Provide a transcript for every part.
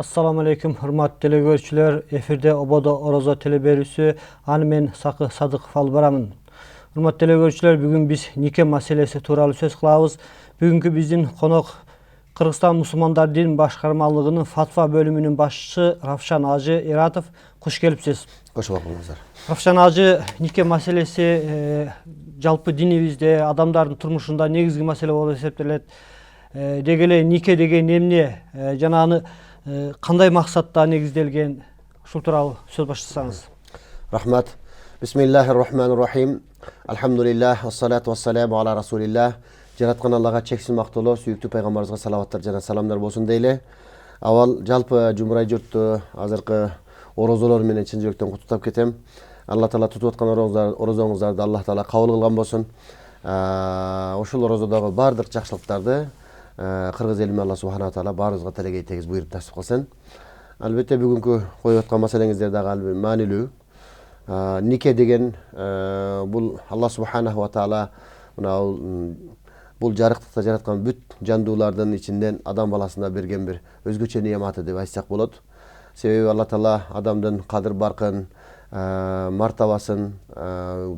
Assalamu alaikum, hurmatly telegörçüler. Efirde Obodo Orozo teleberüsü. Ani men Sakı Sadıkov alып baramın. Hurmatly telegörçüler, bugün biz nike maselesi tuuralı söz kılabız. Bugünkü bizdin konok Kırgızstan Müslümanlar Din Başkarmalığının Fatva bölümünün başçısı Ravşan Hacı Eratov. Hoş gelipsiz. Hoş bulduklar. Ravşan Hacı, nike maselesi жалпы dinimizde adamların turmuşunda negizgi mesele bolуп эсептелет. Дегеле нике деген эмне, жанагы кандай максатта негизделген, ушул тууралуу сөз баштасаңыз. Rahmat. Bismillahirrahmanirrahim. Alhamdulillah, wassalatu wassalamu ala rasulillah. Жараткан Аллага чексиз мактоолор, сүйүктүү пайгамбарыбызга салаваттар жана саламдар болсун дейле. Авал жалпы жумурай журтту азыркы орозолор менен чын жүрөктөн куттуктап кетем. Алла таала тутуп аткан орозоңуздарды Аллах таала кабыл кылган болсун. Ошол орозодогу бардык жакшылыктарды Кыргыз элиме Алла субхана таала баарыбызга телегей тегиз буйруп насип кылсын. Албетте бүгүнкү коюп аткан маселеңиздер дагы маанилүү. Нике деген бул Алла субханаху таала бул жарыктыкта жараткан бүт жандуулардын ичинден адам баласына берген бир өзгөчө неаматы деп айтсак болот. Себеби Алла таала адамдын кадыр баркын, мартабасын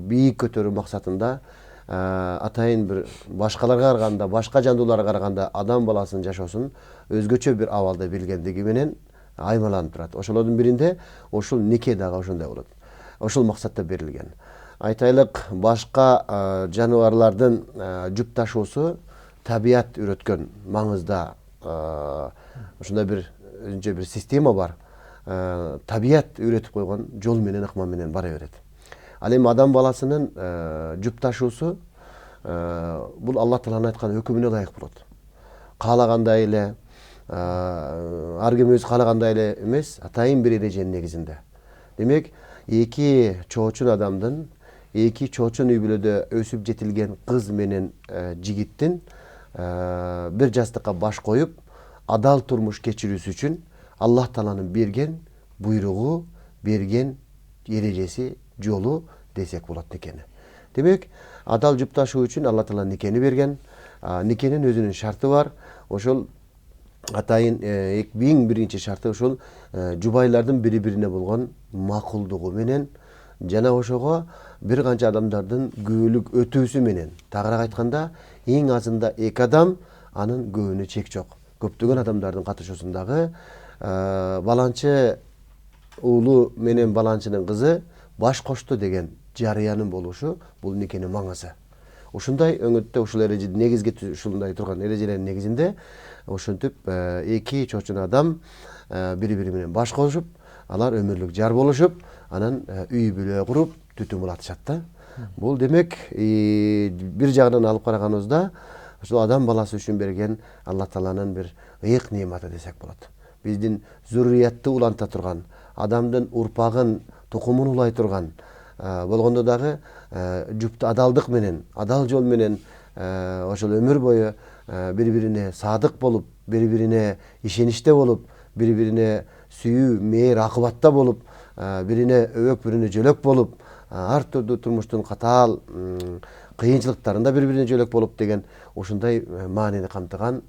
бийик көтөрүү максатында атайын бир башкаларга караганда, башка жандууларга караганда адам баласынын жашоосун өзгөчө бир абалда билгендиги менен аймаланып турат. Ошолордун биринде ушул нике дагы ошондой болот. Ошол максатта берилген. Айтайлык, башка жаныбарлардын жупташуусу табият үйрөткөн маңызда ошондой бир өзүнчө бир система бар. Табият үйрөтүп койгон жол менен, ыкма менен бара берет. Ал эми адам баласынын жупташуусу бул Алла тааланын айткан өкүмүнө ылайык болот. Каалагандай эле, ар ким өзү каалагандай эле эмес, атайын бир эреженин негизинде. Демек, эки чоочун адамдын, эки чоочун үй бүлөдө өсүп жетилген кыз менен жигиттин бир жастыкка баш коюп, адал турмуш кечирүүсү үчүн Аллах тааланын берген буйругу, берген эрежеси, жолу десек болот никени. Демек, адал жупташуу үчүн Алла таала никени берген. Никенин өзүнүн шарты бар. Ошол атайын эң биринчи шарты ошол жубайлардын бири-бирине болгон макулдугу менен жана ошого бир канча адамдардын күбөлүк өтүүсү менен. Тагыраак айтканда, эң азында эки адам, анын көбүнө чек жок. Көптөгөн адамдардын катышуусундагы баланчы уулу менен баланчынын кызы баш кошту деген жарыянын болушу бул никенин маңызы. Ушундай өңөттө ушул эрежеди негизге ушундай турган эрежелердин негизинде ошентип эки чоочун адам бири-бири менен баш кошуп, алар өмүрлүк жар болушуп, анан үй бүлө куруп, түтүн булатышат да. Бул демек бир жагынан алып караганыбызда ушул адам баласы үчүн берген Алла тааланын бир ыйык неаматы десек болот. Биздин зурриятты уланта турган, адамдын урпагын, тукумун улай турган болгондо дагы жупта адалдык менен, адал жол менен ошол өмүр бою бири-бирине садык болуп, бири-бирине ишеничте болуп, бири-бирине сүйүү, мейир, акыбатта болуп, бирине өбөк, бирине жөлөк болуп, ар түрдүү турмуштун катаал кыйынчылыктарында бири-бирине жөлөк болуп деген ушундай маанини камтыган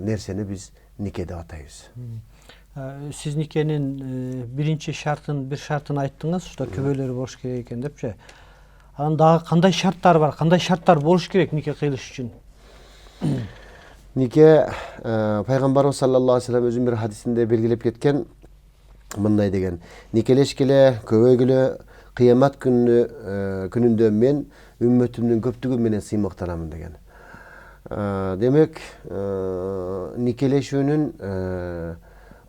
нерсени биз нике деп атайбыз. Siz никенин биринчи шартын, бир шартын айттыңыз, ушта көбөлөрү болуш керек экен депчи. Анан дагы кандай шарттар бар, кандай шарттар болуш керек нике кыйлыш үчүн? Нике пайгамбарыбыз саллаллаху алейхи вассалам өзүнүн бир хадисинде белгилеп кеткен мындай деген: никелешкеле, көбөйгүлө, кыямат күнүндө мен үммөтүмдүн көптүгү менен сыймыктанамын деген. Демек, никелешүүнүн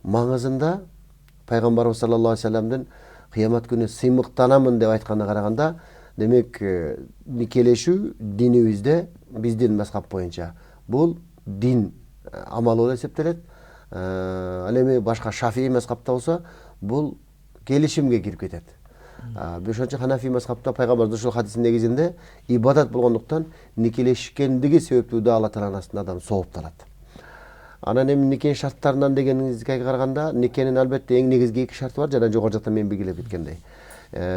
маңызында пайгамбарыбыз саллаллаху алейхи вассаламдын кыямат күнү сыймыктанамын деп айтканына караганда, демек никелешүү динибизде, биздин мазхаб боюнча бул дин амалы болуп эсептелет. Ал эми башка Шафии мазхабта болсо, бул келишимге кирип кетет. Ошончо Ханафи мазхабта пайгамбардын ушул хадисинин негизинде ибадат болгондуктан никелешкендиги себептүү да Алла тааланын астында адам соопталат. Анан эми никенин шарттарынан дегениңизге караганда, никенин албетте эң негизги эки шарты бар, жана жогору жакта мен белгилеп кеткендей.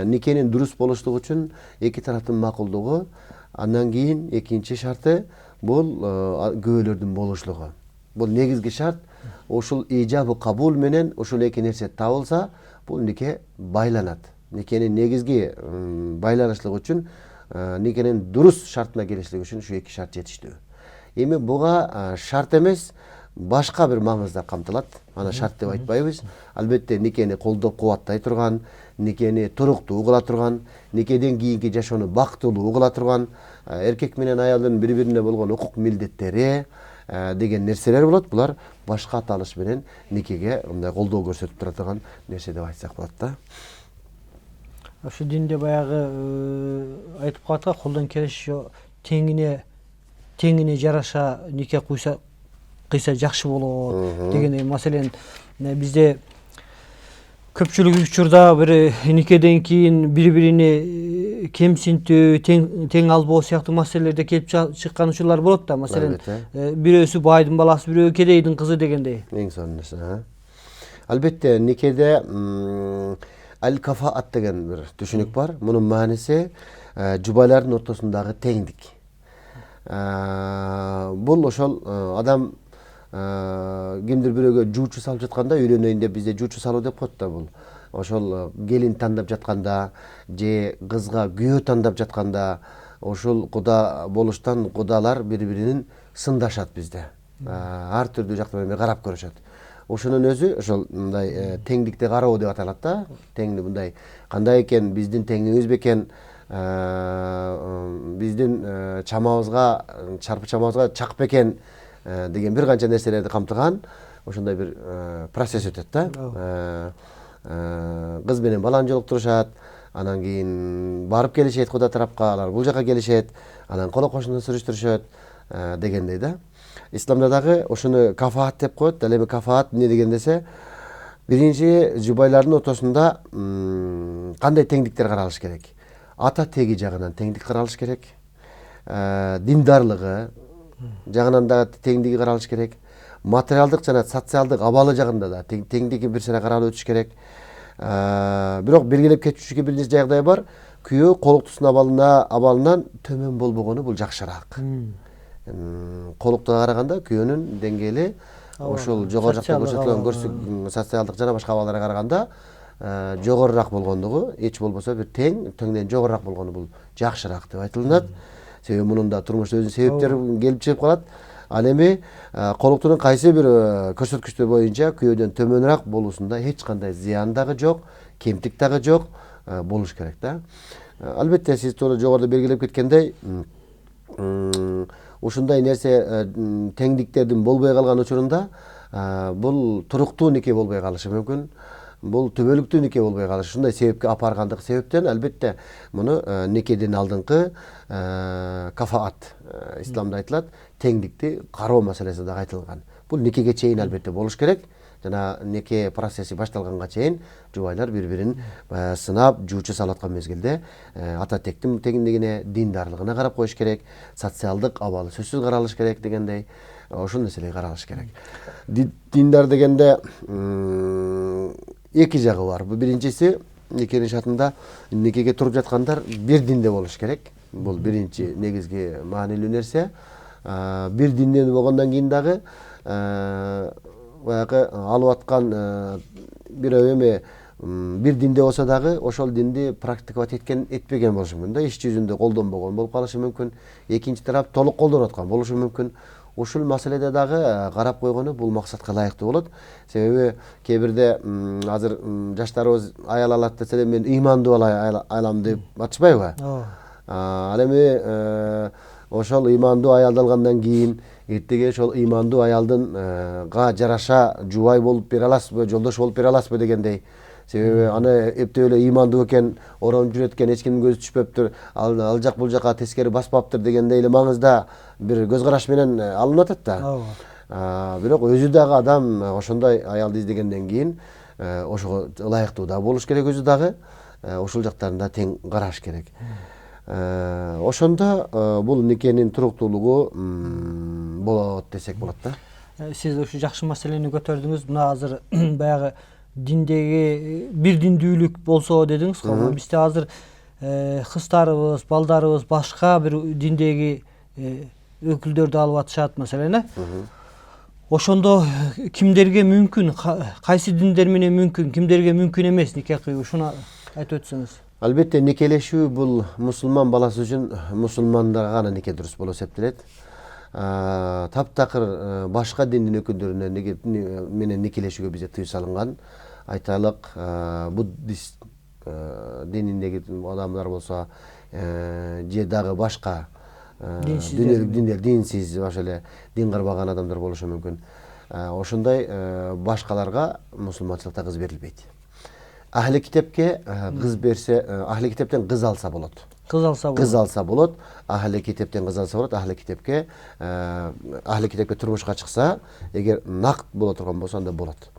Никенин дурус болуштугу үчүн эки тараптын макулдугу, андан кийин экинчи шарты бул күбөлөрдүн болушулугу. Бул негизги шарт. ушул ижабы кабул менен ушул эки нерсе табылса, бул нике байланат. Никенин негизги байланышлыгы үчүн, никенин дурус шартына келишлиги үчүн ушу эки шарт жетиштүү. Эми буга шарт эмес, башка бир маңыздар камтылат. Аны шарт деп айтпайбыз. Албетте никени колдоп кубаттай турган, никени туруктуу кыла турган, никеден кийинки жашоону бактылуу кыла турган, эркек менен аялдын бири-бирине болгон укук милдеттери деген нерселер болот. Булар башка аталыш менен никеге мындай колдоо көрсөтүп тура турган нерсе деп айтсак болот да. Ошо динде баягы айтып калат, колдон келиш теңине жараша нике кыйса жакшы болот дегендей. Маселен, бизде көпчүлүк учурда бир никеден кийин бири-бирине кемсинтүү, тең албоо сыяктуу маселелерде келип чыккан учурлар болот да. Маселен, бирөөсү байдын баласы, бирөө кедейдин кызы дегендей. Эң сонун нерсе. Албетте никеде аль-кафаат деген бир түшүнүк бар. Мунун мааниси жубайлардын ортосундагы теңдик. Бул ошол адам кимдир бирөөгө жуучу салып жатканда, үйлөнөйүн деп бизде жуучу салуу деп коет да. Бул ошол келин тандап жатканда же кызга күйөө тандап жатканда, ошол куда болуштан кудалар бири-биринин сындашат бизде. Ар түрдүү жактан карап көрүшөт. Ошонун өзү ошол мындай теңдикти кароо деп аталат да. Теңди мындай кандай экен, биздин теңибиз бекен, биздин чарпы чамабызга чак бекен деген бир канча нерселерди камтыган ошондой бир процесс өтөт да. Кыз менен баланы жолуктурушат, анан кийин барып келишет куда тарапка, алар бул жака келишет, анан коло кошунан сүрүштүрүшөт дегендей да. Исламда дагы ошону кафаат деп коет. Ал эми кафаат эмне деген десе, биринчи жубайлардын ортосунда кандай теңдиктер каралыш керек? Ата теги жагынан теңдик каралыш керек. Диндарлыгы жагынан да теңдиги каралыш керек. Материалдык жана социалдык абалы жагында да теңдиги бир сыра каралып өтүш керек. Бирок белгилеп кетүүчү бир жагдай бар. Күйөө колуктуусунун абалынан төмөн болбогону бул жакшыраак. Колуктуга караганда күйөөнүн деңгээли ошол жогору жакта көрсөтүлгөн социалдык жана башка абалдарга караганда жогорураак болгондугу, эч болбосо бир теңден жогорураак болгону бул жакшыраак деп айтылат. Себеби мунун да турмушта өзүнүн себептери келип чыгып калат. Ал эми колуктунун кайсы бир көрсөткүчтөр боюнча күйөөдөн төмөнүрөөк болуусунда эч кандай зыян дагы жок, кемтик дагы жок болуш керек да. Албетте сиз туура жогоруда белгилеп кеткендей, ушундай нерсе теңдиктердин болбой калган учурунда бул туруктуу нике болбой калышы мүмкүн. Бул түбөлүктүү нике болбой калышы. Ушундай себепке апаргандык себептен албетте муну никеден алдыңкы кафаат исламда айтылат, теңдикти кароо маселеси да айтылган. Бул никеге чейин албетте болуш керек. Жана нике процесси башталганга чейин жубайлар бири-бирин сынап, жуучу салып аткан мезгилде ата тектин теңдигине, диндарлыгына карап коюш керек, социалдык абалы сөзсүз каралыш керек дегендей, ошол нерселер каралыш керек. Диндар дегенде эки жагы бар. Бул биринчиси, никенин шартында никеге туруп жаткандар бир динде болуш керек. Бул биринчи негизги маанилүү нерсе. Бир динден болгондон кийин дагы баягы алып аткан бирөө эми бир динде болсо дагы ошол динди практиковать этпеген болушу мүмкүн да, иш жүзүндө колдонбогон болуп калышы мүмкүн. Экинчи тарап толук колдонуп аткан болушу мүмкүн. Ушул маселеде дагы карап койгону бул максатка ылайыктуу болот. Себеби кээ бирде азыр жаштарыбыз аял алат десе мен ыймандуу алам деп атышпайбы? Ал эми ошол ыймандуу аялды алгандан кийин эртеге ошол ыймандуу аялдынга жараша жубай болуп бере аласызбы, жолдош болуп бере аласызбы дегендей. Себеби аны эптеп эле ыймандуу экен, оронуп жүрөт экен, эч кимдин көзү түшпөптүр, ал жак бул жака тескери баспаптыр дегендей эле маңызда бир көз караш менен алынып атат да. Бирок өзү дагы адам ошондой аялды издегенден кийин ошого ылайыктуу да болуш керек, өзү дагы ошол жактарында тең караш керек. Ошондо бул никенин туруктуулугу болот десек болот да. Сиз ушу жакшы маселени көтөрдүңүз. Мына азыр баягы диндеги бир диндүүлүк болсо дедиңиз го. Бизде азыр кыздарыбыз, балдарыбыз башка бир диндеги өкүлдөрдү алып атышат маселени. Ошондо кимдерге мүмкүн, кайсы диндер менен мүмкүн, кимдерге мүмкүн эмес нике кыюу, ушуну айтып өтсөңүз. Албетте никелешүү бул мусулман баласы үчүн мусулмандарга гана нике дурус болуп эсептелет. Таптакыр башка диндин өкүлдөрүнө менен никелешүүгө бизде тыюу салынган. Айтайлык, буддист дининдеги адамдар болсо же дагы башка дүйнөлүк диндер, динсиз, ошо эле дин карбаган адамдар болушу мүмкүн. Ошондой башкаларга мусулманчылыкта кыз берилбейт. Ахли китепке кыз берсе, ахли китептен кыз алса болот. Кыз алса болот, ахли китептен кыз алса болот, ахли китепке турмушка чыкса, эгер накт боло турган болсо анда болот.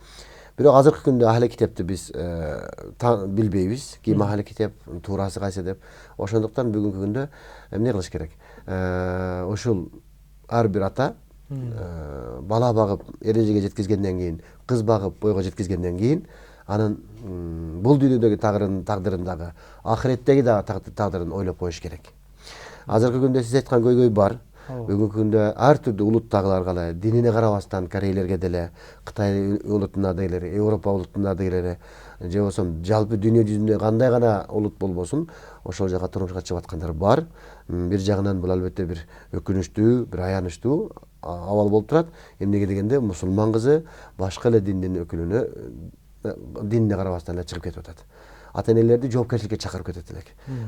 Бирок азыркы күндө ахли китепти биз билбейбиз. Ким ахли китеп, туурасы кайсы деп. Ошондуктан бүгүнкү күндө эмне кылыш керек? Ушул ар бир ата бала багып эрежеге жеткизгенден кийин, кыз багып бойго жеткизгенден кийин, анын бул дүйнөдөгү тагдырын дагы, ахиреттеги дагы тагдырын ойлоп коюш керек. Азыркы күндө сиз айткан көйгөй бар. Бүгүнкү күндө ар түрдүү улуттагыларга эле, динине карабастан корейлерге деле, Кытай улутуна деле, Европа улутуна деле, же болбосо жалпы дүйнө жүзүндө кандай гана улут болбосун, ошол жака турмушка чыгып аткандар бар. Бир жагынан бул албетте бир өкүнүчтүү, бир аянычтуу абал болуп турат. Эмнеге дегенде мусулман кызы башка эле диндин өкүлүнө динине карабастан эле чыгып кетип атат. Ата-энелерди жоопкерчиликке чакырып кетет элек.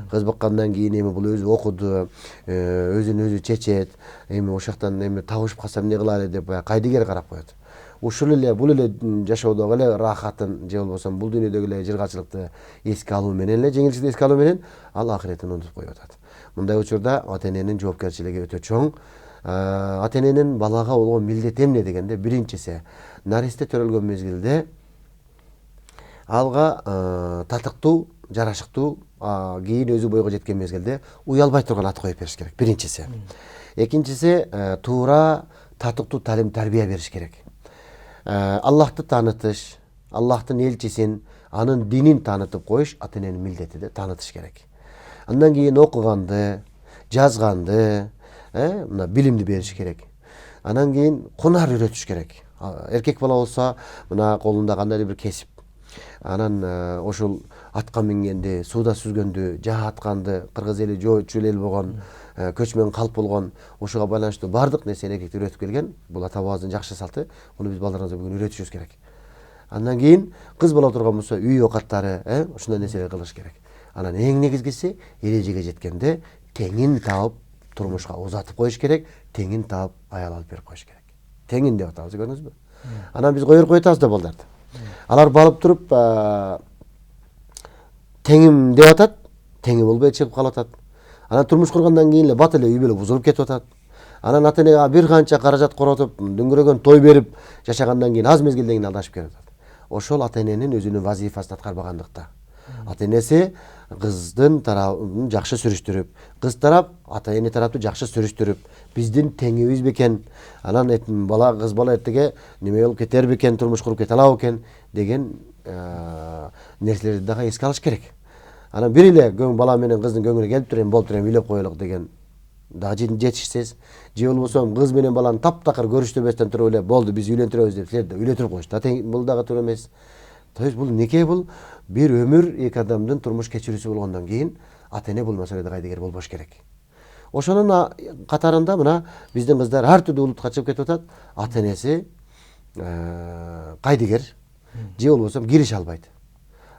Кыз баккандан кийин эми бул өзү окуду, өзүн өзү чечет, эми ошоктон эми табышып калса эмне кылалы деп кайдыгер карап коет. Ушул эле бул эле жашоодогу эле рахатын же болбосо бул дүйнөдөгү эле жыргачылыкты эске алуу менен эле, жеңилчиликти эске алуу менен ал ахиретин унутуп коюп атат. Мындай учурда ата-эненин жоопкерчилиги өтө чоң. Ата-эненин балага болгон милдети эмне дегенде, биринчиси наристе төрөлгөн мезгилде алга татыктуу, жарашыктуу, кийин өзү бойго жеткен мезгилде уялбай турган ат коюп бериш керек. Биринчиси. Экинчиси туура татыктуу талим тарбия бериш керек. Аллахты таанытыш, Аллахтын элчисин, анын динин таанытып коюш ата-эненин милдети де таанытыш керек. Андан кийин окуганды, жазганды, мына билимди бериш керек. Анан кийин кунар үйрөтүш керек. Эркек бала болсо, мына колунда кандайдыр бир кесип, анан ошол атка мингенди, сууда сүзгөндү, жаа атканды, кыргыз эли жоочул эл болгон, көчмөн калп болгон, ошого байланыштуу бардык нерсени эркекти үйрөтүп келген. Бул ата бабабыздын жакшы салты. Муну биз балдарыбызга бүгүн үйрөтүшүбүз керек. Андан кийин кыз бала турган болсо, үй окаттары, ушундай нерселер кылыш керек. Анан эң негизгиси эрежеге жеткенде теңин таап турмушка узатып коюш керек, теңин таап аял алып берип коюш керек. Теңин деп атабыз, көрдүңүзбү? Анан биз коюп атабыз да балдарды. Алар барып туруп теңим деп атат, теңи болбой чыгып калып атат. Анан турмуш кургандан кийин эле бат эле үй бүлө бузулуп кетип атат. Анан ата-энеге бир канча каражат коротуп, дүңгүрөгөн той берип жашагандан кийин аз мезгилден кийин алдашып кетип атат. Ошол ата-эненин өзүнүн вазифасын аткарбагандыкта. Ата-энеси кыздын тарабын жакшы сүрүштүрүп, кыз тарап ата-эне тарапты жакшы сүрүштүрүп, биздин теңибиз бекен, анан бала кыз бала эртеге неме болуп кетер бекен, турмуш куруп кете алабы экен деген нерселерди дагы эске алыш керек. Анан бир эле бала менен кыздын көңүлү келип туруп, болуп туруп үйлөп коелук деген дагы жетишсиз. Же болбосо кыз менен баланы таптакыр көрүштүрбөстөн туруп эле болду, биз үйлөндүрөбүз деп силер да үйлөтүп коюшту. Бул дагы туура эмес. То есть бул нике бул бир өмүр эки адамдын турмуш кечирүүсү болгондон кийин ата-эне бул маселеде кайдыгер болбош керек. Ошонун катарында мына биздин кыздар ар түрдүү улутка чыгып кетип атат. Ата-энеси кайдыгер же болбосо киреше албайт.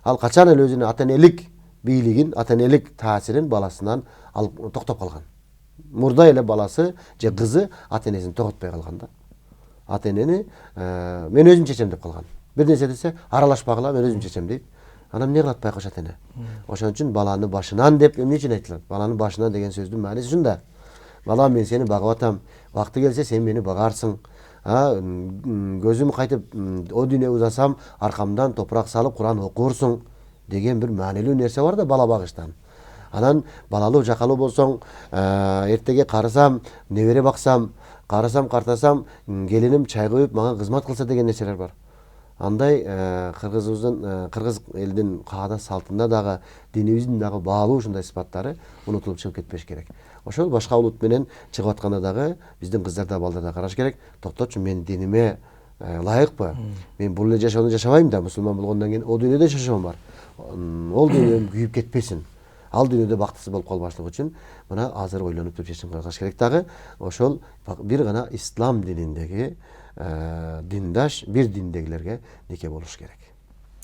Ал качан эле өзүнүн ата-энелик бийлигин, ата-энелик таасирин баласынан алып токтоп калган. Мурда эле баласы же кызы ата-энесин тоготпой калган да. Ата-энени мен өзүм чечем деп калган. Бир нерсе десе аралашпагыла, мен өзүм чечем дейт. Анан эмне кылат байкош ата-эне? Ошон үчүн баланы башынан деп эмне үчүн айтылат? Баланы башынан деген сөздүн мааниси ушунда. Бала, мен сени багып атам. Вакыты келсе сен мени багарсың. Көзүм кайтып о дүйнө узасам, аркамдан топурак салып Куран окурсуң деген бир маанилүү нерсе бар да бала багыштан. Анан балалуу жакалуу болсоң, эртеге карасам, небере баксам, карасам, картасам, келиним чай коюп мага кызмат кылса деген нерселер бар. андай кыргыз элдин каада салтында дагы динибиздин дагы баалуу ушундай сыпаттары унутулуп чыгып кетпеш керек. Ошол башка улут менен чыгып атканда дагы биздин кыздар да балдар да караш керек. Токточу, мен диниме ылайыкпы? Мен бул эле жашоону жашабайм да, мусулман болгондон кийин о дүйнөдө жашоом бар. Ол дүйнөм күйүп кетпесин. Ал дүйнөдө бактысыз болуп калбашлык үчүн мына азыр ойлонуп туруп чечим кылыш керек дагы. Ошол бир гана ислам дининдеги диндаш, бир диндегилерге нике болуш керек.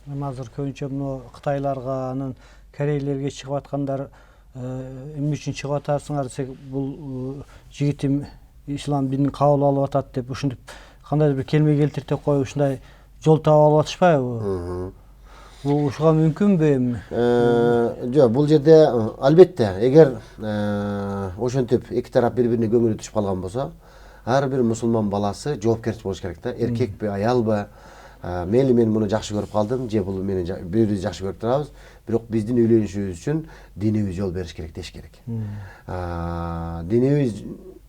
Азыр көбүнчө мына Кытайларга, анан Корейлерге чыгып аткандар эмне үчүн чыгып атасыңар десек, бул жигитим ислам динин кабыл алып атат деп ушинтип кандайдыр бир келме келтиртип коюп ушундай жол таап алып атышпайбы? Бул ушуга мүмкүнбү эми? Жок, бул жерде албетте эгер ошентип эки тарап бири-бирине көңүлү түшүп калган болсо, ар бир мусулман баласы жоопкерчил болуш керек да. Эркекпи, аялбы, мейли мен муну жакшы көрүп калдым, же бул мени бирибизди жакшы көрүп турабыз, бирок биздин үйлөнүшүбүз үчүн динибиз жол бериш керек деш керек. Динибиз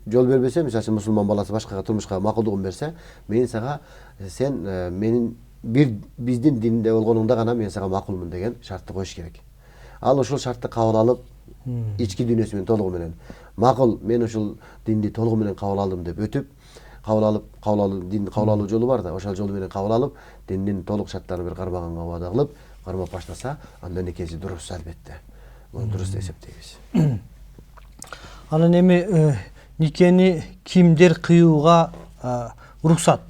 жол бербесе, мисалы үчүн мусулман баласы башкага турмушка макулдугун берсе, мен сага сен менин биздин динде болгонуңда гана мен сага макулмун деген шартты коюш керек. Ал ошол шартты кабыл алып, ички дүйнөсү менен толугу менен макул, мен ушул динди толугу менен кабыл алдым деп өтүп, динди кабыл алуу жолу бар да, ошол жолу менен кабыл алып, диндин толук шарттарын бир кармаганга убада кылып, кармап баштаса, анда никеси дурус албетте. Муну дурус деп эсептейбиз. Анан эми никени кимдер кыюуга уруксат?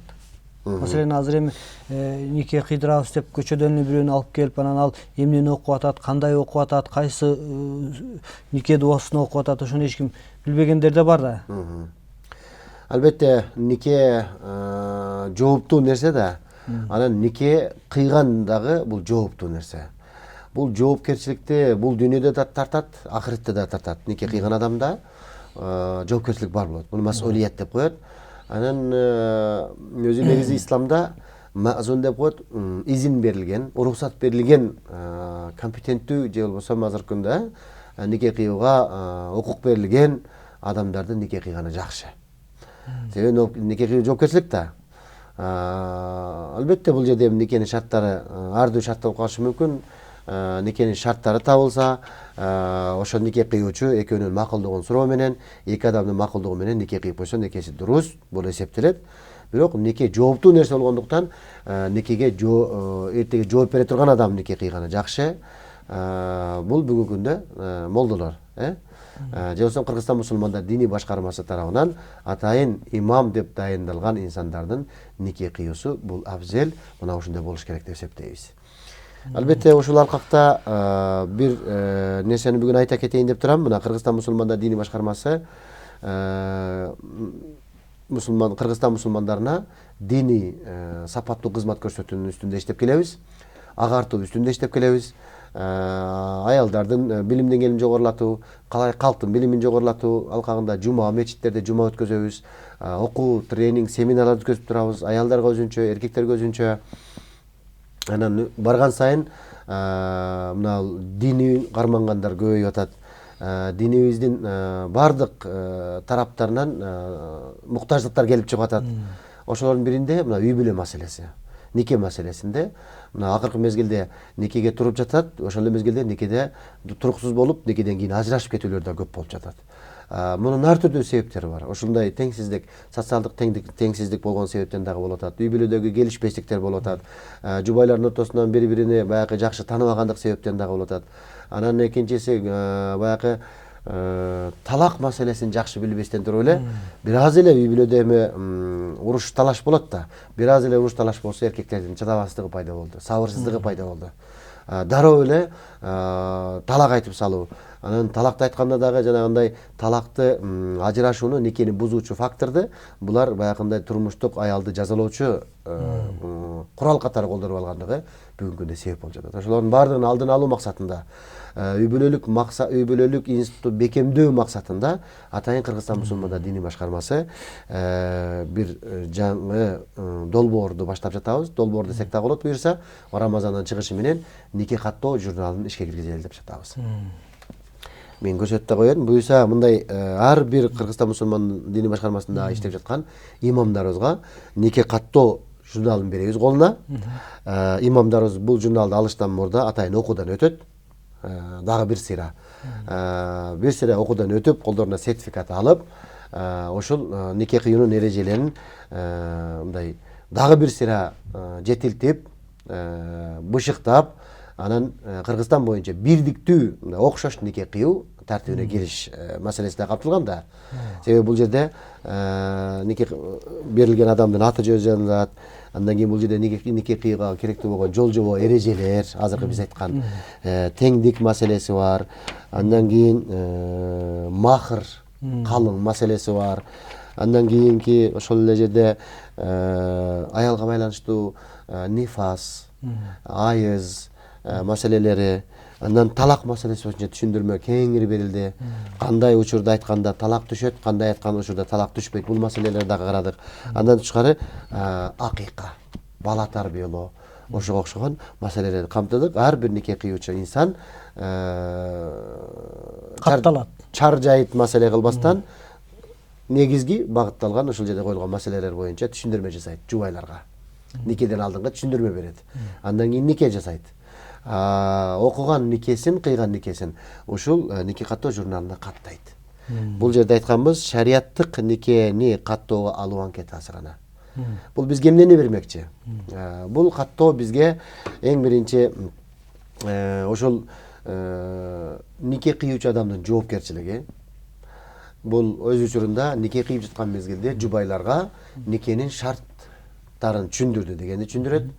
Маселен, азыр эми нике кыйдырабыз деп көчөдөн бирөөнү алып келип, анан ал эмнени окуп атат, кандай окуп атат, кайсы нике дуасына окуп атат, ошону эч ким билбегендер да бар да. Албетте, нике жооптуу нерсе да. Анан нике кыйган дагы бул жооптуу нерсе. Бул жоопкерчиликти бул дүйнөдө да тартат, акыретте да тартат. Нике кыйган адамда жоопкерчилик бар болот. Муну мас'улият деп коет. Анан өзү негизи исламда мазун деп коет, изин берилген, уруксат берилген компетенттүү же болбосо азыркы күндө нике кыюуга укук берилген адамдардын нике кыйганы жакшы. Себеби нике кыюу жоопкерчилик да. Албетте бул жерде никенин шарттары ардуу шарт болуп калышы мүмкүн. Никенин шарттары табылса, ошо нике кыюучу экөөнүн макулдугун суроо менен, эки адамдын макулдугу менен нике кыйып койсо, никеси дурус болуп эсептелет. Бирок нике жооптуу нерсе болгондуктан никеге эртеге жооп бере турган адам нике кыйганы жакшы. Бул бүгүнкү күндө молдолор, же болбосо Кыргызстан мусулмандар дини башкармасы тарабынан атайын имам деп дайындалган инсандардын нике кыюусу бул абзел, мына ушундай болуш керек деп эсептейбиз. Албетте, ушул алкакта бир нерсени бүгүн айта кетейин деп турам. Мына Кыргызстан мусулмандар дини башкармасы Кыргызстан мусулмандарына дини сапаттуу кызмат көрсөтүүнүн үстүндө иштеп келебиз. Агартуу үстүндө иштеп келебиз. Аялдардын билим деңгээлин жогорулатуу, калктын билимин жогорулатуу алкагында жума мечиттерде жума өткөзөбүз. Окуу, тренинг, семинарлар өткөзүп турабыз. Аялдарга өзүнчө, эркектерге өзүнчө. Анан барган сайын мына дини кармангандар көбөйүп атат. Динибиздин бардык тараптарынан муктаждыктар келип чыгып атат. Ошолордун биринде мына үй бүлө маселеси, нике маселесинде мына акыркы мезгилде никеге туруп жатат, ошол эле мезгилде никеде туруксуз болуп, никеден кийин ажырашып кетүүлөр да көп болуп жатат. Мунун ар түрдүү себептери бар. Ушундай теңсиздик, социалдык теңсиздик болгон себептен дагы болуп атат. Үй бүлөдөгү келишпестиктер болуп атат. Жубайлардын ортосунан бири-бирине баягы жакшы тааныбагандык себептен дагы болуп атат. Анан экинчиси баягы талак маселесин жакшы билбестен туруп эле бир аз эле үй бүлөдө эми уруш талаш болот да. Бир аз эле уруш талаш болсо эркектердин чыдабастыгы пайда болду, сабырсыздыгы пайда болду. Дароо эле талак айтып салуу. Анан талакты айтканда дагы жанагындай талакты ажырашууну, никени бузуучу факторду булар баягындай турмуштук аялды жазалоочу курал катары колдонуп алгандыгы бүгүнкү күндө себеп болуп жатат. Ошолордун баардыгын алдын алуу максатында, үй бүлөлүк институтту бекемдөө максатында атайын Кыргызстан мусулмандар дини башкармасы бир жаңы долбоорду баштап жатабыз. Долбоор десек дагы болот, буюрса, Рамазандан чыгышы менен нике каттоо журналын ишке киргизели деп жатабыз. Мен көрсөтүп да коеюн, буюрса мындай ар бир Кыргызстан мусулман дини башкармасында иштеп жаткан имамдарыбызга нике каттоо журналын беребиз колуна. Имамдарыбыз бул журналды алыштан мурда атайын окуудан өтөт. Дагы бир сыйра. Бир сыйра окуудан өтүп, колдоруна сертификат алып, ошол нике кыюунун эрежелерин мындай дагы бир сыйра жетилтип, бышыктап, анан Кыргызстан боюнча бирдиктүү окшош нике кыюу тартибине кириш маселеси да камтылган да. Себеби бул жерде нике берилген адамдын аты жөнү жазылат. Андан кийин бул жерде нике кыюуга керектүү болгон жол жобо эрежелер, азыркы биз айткан теңдик маселеси бар. Андан кийин махыр, калың маселеси бар. Андан кийинки ошол эле жерде аялга байланыштуу нифас, айыз маселелери, андан талак маселеси боюнча түшүндүрмө кеңири берилди. Кандай учурда айтканда талак түшөт, кандай айткан учурда талак түшпөйт, бул маселелерди дагы карадык. Андан тышкары акыйка, бала тарбиялоо, ошого окшогон маселелерди камтыдык. Ар бир нике кыюучу инсан катталат. Чар жайыт маселе кылбастан негизги багытталган ушул жерде коюлган маселелер боюнча түшүндүрмө жасайт жубайларга. Никеден алдыңкы түшүндүрмө берет. Андан кийин нике жасайт. Окуган никесин, кыйган никесин ушул нике каттоо журналына каттайт. Бул жерде айтканбыз, шариаттык никени каттоого алуу анкетасы гана. Бул бизге эмнени бермекчи? Бул каттоо бизге эң биринчи ошол нике кыюучу адамдын жоопкерчилиги. Бул өз учурунда нике кыйып жаткан мезгилде жубайларга никенин шарттарын түшүндүрдү дегенди түшүндүрөт.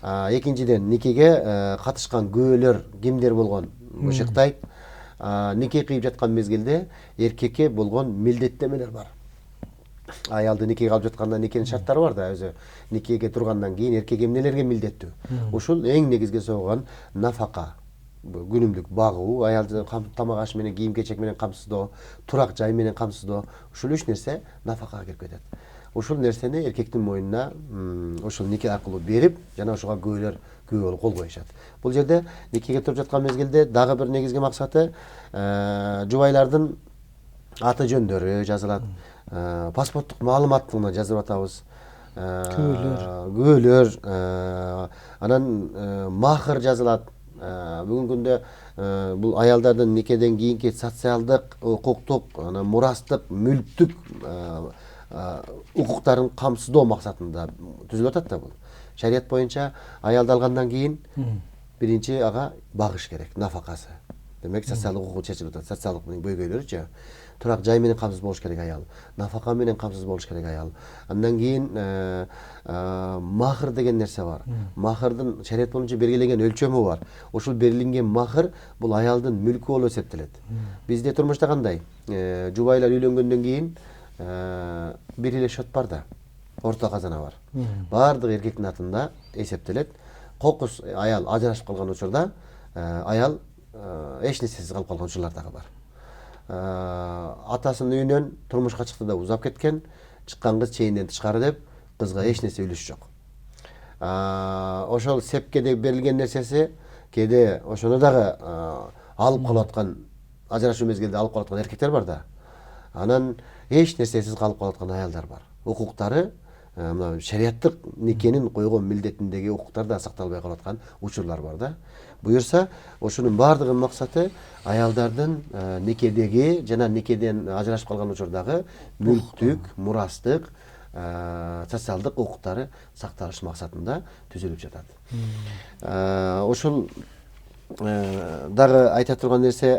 Экинчиден, никеге катышкан күбөлөр кимдер болгон бышыктайт. Нике кыйып жаткан мезгилде эркекке болгон милдеттемелер бар. Аялды никеге алып жатканда никенин шарттары бар да, өзү никеге тургандан кийин эркек эмнелерге милдеттүү. Ушул эң негизги согуган нафака, күнүмдүк багуу, аялды тамак аш менен, кийим кечек менен камсыздоо, турак жай менен камсыздоо, ушул үч нерсе нафакага кирип кетет. Ушул нерсени эркектин мойнуна ушул нике аркылуу берип, жана ошого күбө болуп кол коюшат. Бул жерде никеге туруп жаткан мезгилде дагы бир негизги максаты жубайлардын аты жөндөрү жазылат. Паспорттук маалыматтыгына жазып атабыз. Күбөлөр, анан махыр жазылат. Бүгүнкү күндө бул аялдардын никеден кийинки социалдык, укуктук, анан мурастык, мүлктүк укуктарын камсыздоо максатында түзүлүп атат да бул. Шарият боюнча аялды алгандан кийин биринчи ага багыш керек, нафакасы. Демек социалдык укугу чечилип атат, социалдык бөйгөйлөрүчү. Турак жай менен камсыз болуш керек аял, нафака менен камсыз болуш керек аял. Андан кийин махыр деген нерсе бар. Махырдын шарият боюнча белгиленген өлчөмү бар. Ушул берилген махыр бул аялдын мүлкү болуп эсептелет. Бизде турмушта кандай? Жубайлар үйлөнгөндөн кийин бир эле счет бар да, орто казана бар. Бардыгы эркектин атында эсептелет. Кокус аял ажырашып калган учурда аял эч нерсесиз калып калган учурлар дагы бар. Атасынын үйүнөн турмушка чыкты да узап кеткен, чыккан кыз чейинден тышкары деп, кызга эч нерсе үлүш жок. Ошол сепке деп берилген нерсеси кээде ошону дагы алып калып аткан, ажырашуу мезгилде алып калып аткан эркектер бар да. Анан эч нерсесиз калып калып аткан аялдар бар. Укуктары шариаттык никенин койгон милдетиндеги укуктар да сакталбай калып аткан учурлар бар да. Буюрса, ошонун бардыгынын максаты аялдардын никедеги жана никеден ажырашып калган учурдагы мүлктүк, мурастык, социалдык укуктары сакталыш максатында түзүлүп жатат. Ошол дагы айта турган нерсе,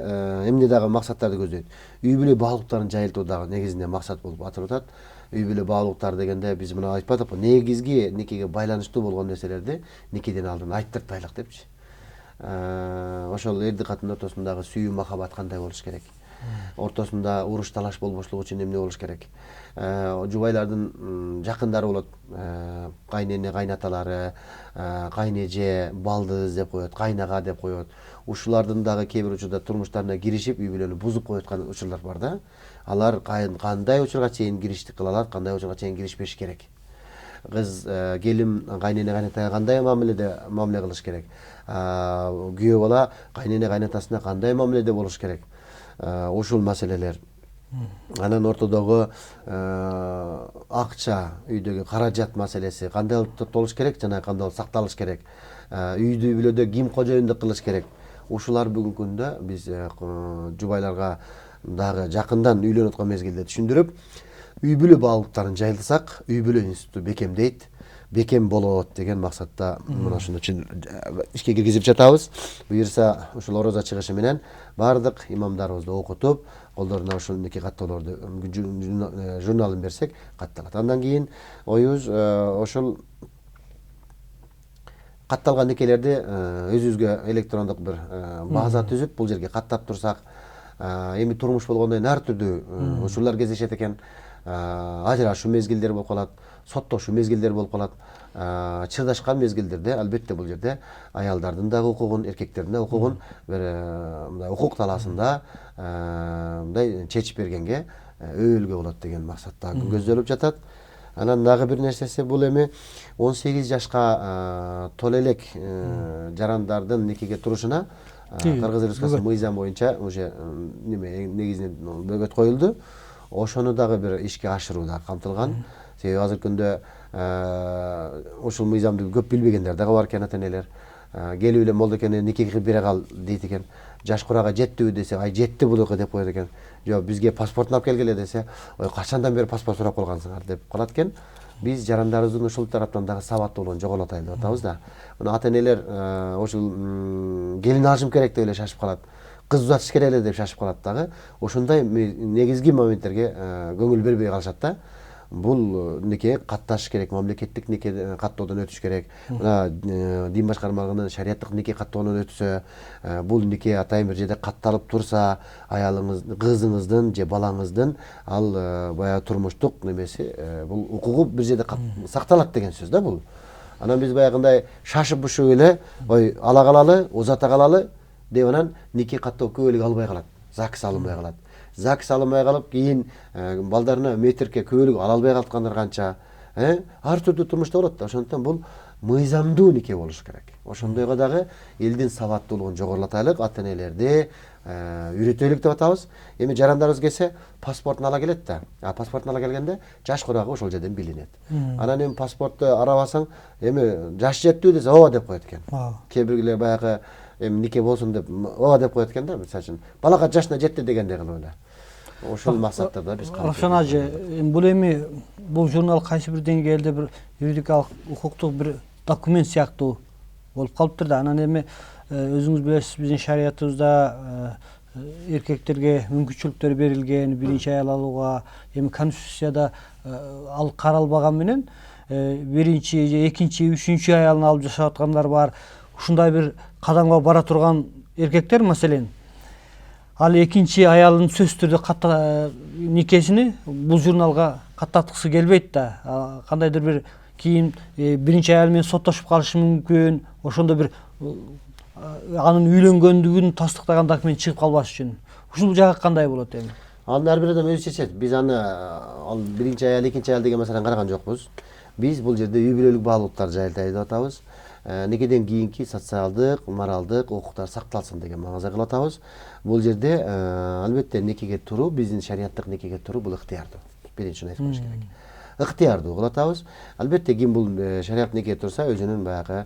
эмне дагы максаттарды көздөйт. Үй бүлө баалуулуктарын жайылтуу дагы негизинде максат болуп атылып атат. Үй бүлө баалуулуктары дегенде биз мына айтпадыкпы, негизги никеге байланыштуу болгон нерселерди никеден алдын айттыртайлык депчи. Ошол эрди катындын ортосундагы сүйүү махабат кандай болуш керек? Ортосунда уруш талаш болбошлук үчүн эмне болуш керек? Жубайлардын жакындары болот, кайнене, кайнаталары, кайнеже, балдыз деп коет, кайнага деп коет. Ушулардын дагы кээ бир учурда турмуштарына киришип, үй бүлөнү бузуп коюткан учурлар бар да. Алар кандай учурга чейин кириштик кыла алат, кандай учурга чейин киришпеш керек? Кыз, келин, кайнене, кайнатага кандай мамиле кылыш керек? Күйөө бала кайнене, кайнатасына кандай мамиледе болуш керек? Ушул маселелер Анан ортодогу акча, үйдөгү каражат маселеси кандай болуп топтолуш керек жана кандай болуп сакталыш керек, үйдү бүлөдө ким кожоюндук кылыш керек, ушулар бүгүнкү күндө биз жубайларга дагы жакындан үйлөнүп аткан мезгилде түшүндүрүп, үй бүлө баалуулуктарын жайылтсак, үй бүлө институту бекемдейт, бекем болот деген максатта мына ушуну ишке киргизип жатабыз. Буюрса ушул орозо чыгышы менен баардык имамдарыбызды окутуп, колдоруна ушул нике каттоолорду журналын берсек катталат. Андан кийин оюбуз ошол катталган никелерди өзүбүзгө электрондук бир база түзүп, бул жерге каттап турсак, эми турмуш болгондон кийин ар түрдүү учурлар кездешет экен. Ажырашуу мезгилдери болуп калат, соттошуу мезгилдери болуп калат. Чырдашкан мезгилдерде албетте бул жерде аялдардын дагы укугун, эркектердин да укугун бир мындай укук талаасында мындай чечип бергенге өбөлгө болот деген максатта көзделип жатат. Анан дагы бир нерсеси бул эми 18 жашка толо элек жарандардын никеге турушуна Кыргыз Республикасы мыйзам боюнча уже негизинен бөгөт коюлду. Ошону дагы бир ишке ашыруу да камтылган. Себеби азыркы күндө ушул мыйзамды көп билбегендер дагы бар экен, ата-энелер. Келип эле молдокени никеге бере кал дейт экен. Жаш курага жеттиби десе, ай жетти булука деп коет экен. Жок, бизге паспортун алып келгиле десе, ой качандан бери паспорт сурап калгансыңар деп калат экен. Биз жарандарыбыздын ушул тараптан дагы сабаттуулугун жоголотайлы деп атабыз да. Мына ата-энелер ушул келин алышым керек деп эле шашып калат. Кыз узатыш керек эле деп шашып калат дагы. Ошондой негизги моменттерге көңүл бербей калышат да. Бул нике катташ керек, мамлекеттик нике каттоодон өтүш керек. Мына дин башкармалыгынын шариаттык нике каттоодон өтсө, бул нике атайын бир жерде катталып турса, аялыңыз, кызыңыздын же балаңыздын ал баягы турмуштук немеси, бул укугу бир жерде сакталат деген сөз да бул. Анан биз баягындай шашып бушуп эле, ой ала калалы, узата калалы деп анан нике каттоо күбөлүк албай калат, ЗАГС алынбай калат. ЗАГС алынбай калып, кийин балдарына метрке күбөлүк ала албай калткандар канча. Ар түрдүү турмушта болот да. Ошондуктан бул мыйзамдуу нике болуш керек. Ошондойго дагы элдин сабаттуулугун жогорулатайлык, ата-энелерди үйрөтөйлүк деп атабыз. Эми жарандарыбыз келсе, паспортун ала келет да. Паспортун ала келгенде жаш курагы ошол жерден билинет. Анан эми паспортту арабасаң, эми жаш жеттиби десе, ооба деп коет экен. Кээ биргилер баягы эми нике болсун деп ооба деп коет экен да, мисалы үчүн. Балага жашына жетти дегендей кылып эле. Ошол максатта да биз Равшан ажы, бул эми бул журнал кайсы бир деңгээлде бир юридикалык, укуктук бир документ сыяктуу болуп калыптыр да. Анан эми өзүңүз билесиз, биздин шариятыбызда эркектерге мүмкүнчүлүктөр берилген, биринчи аял алууга, эми конституцияда ал каралбаган менен биринчи же экинчи, үчүнчү аялын алып жашап аткандар бар. Ушундай бир кадамга бара турган эркектер маселен ал экинчи аялын сөзсүз түрдө никесини бул журналга каттаткысы келбейт да. Кандайдыр бир кийин биринчи аял менен соттошуп калышы мүмкүн. Ошондо бир анын үйлөнгөндүгүн тастыктаган документ чыгып калбаш үчүн. Ушул жагы кандай болот эми? Аны ар бир адам өзү чечет. Биз аны ал биринчи аял, экинчи аял деген маселени караган жокпуз. Биз бул жерде үй бүлөлүк баалуулуктарды жайылтайлы деп атабыз. Никеден кийинки социалдык, моралдык укуктар сакталсын деген маңызды кылып атабыз. Бул жерде албетте никеге туруу, биздин шариаттык никеге туруу бул ыктыярдуу. Биринчиден айтып коюш керек. Ыктыярдуу кылып атабыз. Албетте ким бул шарият никеге турса, өзүнүн баягы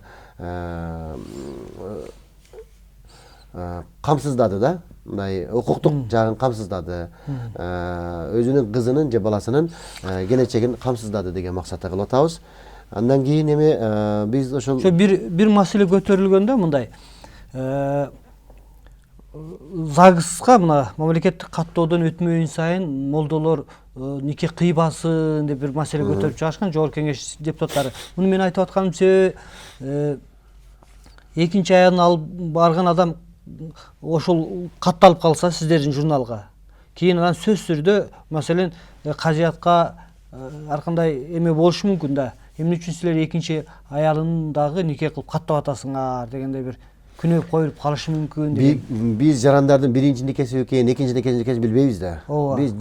камсыздады да, мындай укуктук жагын камсыздады, өзүнүн кызынын же баласынын келечегин камсыздады деген максатта кылып атабыз. Андан кийин эми биз ошол бир маселе көтөрүлгөндө мындай ЗАГСка мына мамлекеттик каттоодон өтмөйүн сайын молдолор нике кыйбасын деп бир маселе көтөрүп чыгышкан жогорку кеңеш депутаттары. Муну мен айтып атканым себеби экинчи аялын алып барган адам ошол катталып калса сиздердин журналга, кийин анан сөзсүз түрдө маселен казиятка ар кандай эме болушу мүмкүн да. Эмне үчүн силер экинчи аялын дагы нике кылып каттап атасыңар дегендей бир күнөө коюлуп калышы мүмкүн деген. Биз жарандардын биринчи никеси экенин, экинчи никесин билбейбиз да. Биз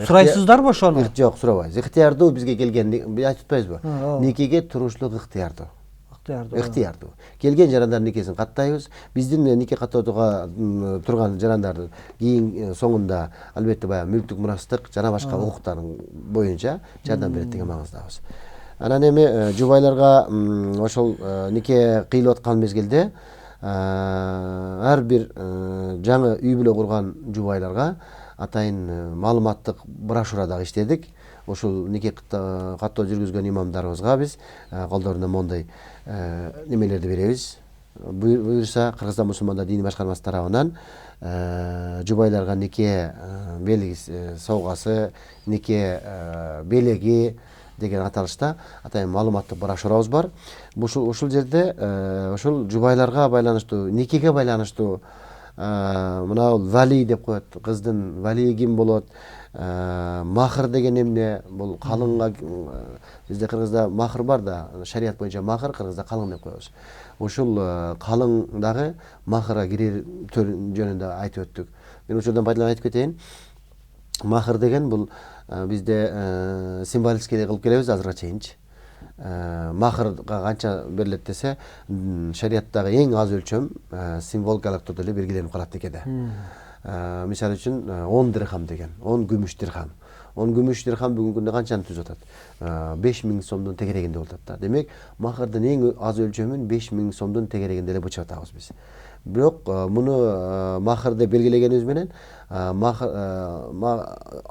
сурайсыздарбы ошону? Жок, сурабайбыз. Ыктыярдуу бизге келген, биз айтып атпайбызбы? Никеге турушлук ыктыярдуу. ыктыярдуу. Келген жарандардын никесин каттайбыз. Биздин нике каттоого турган жарандардын кийин соңунда албетте баягы мүлктүк мурастык жана башка укуктарын боюнча жардам берет деген маңыздабыз. Анан эми жубайларга ошол нике кыйылып аткан мезгилде ар бир жаңы үй бүлө курган жубайларга атайын маалыматтык брошюра дагы иштедик. Ошол нике каттоо жүргүзгөн имамдарыбызга биз колдорунан мондай немелерди беребиз. Буюрса Кыргызстан мусулмандар диний башкармасы тарабынан жубайларга нике белгиси совгасы, нике белеги деген аталышта атайын маалыматтык брошюрабыз бар. Ушул жерде ошол жубайларга байланыштуу, никеге байланыштуу мына вали деп коет. Кыздын вали ким болот? Махыр деген эмне? Бул калыңга бизде Кыргызда махыр бар да, шарият боюнча махыр, Кыргызда калың деп коебуз. Ушул калың дагы махырга кирер жөнүндө айтып өттүк. Мен учурдан пайдаланып айтып кетейин. Махыр деген бул бизде символический кылып келебиз азырга чейинчи. Махырга канча берилет десе, шарияттагы эң аз өлчөм символикалык түрдө эле белгиленип калат никеде. Мисалы үчүн 10 дирхам деген, 10 күмүш дирхам. 10 күмүш дирхам бүгүнкү күндө канчаны түзүп атат? 5000 сомдун тегерегинде болуп атат да. Демек, махырдын эң аз өлчөмүн 5000 сомдун тегерегинде эле бычып атабыз биз. Бирок муну махыр деп белгилегенибиз менен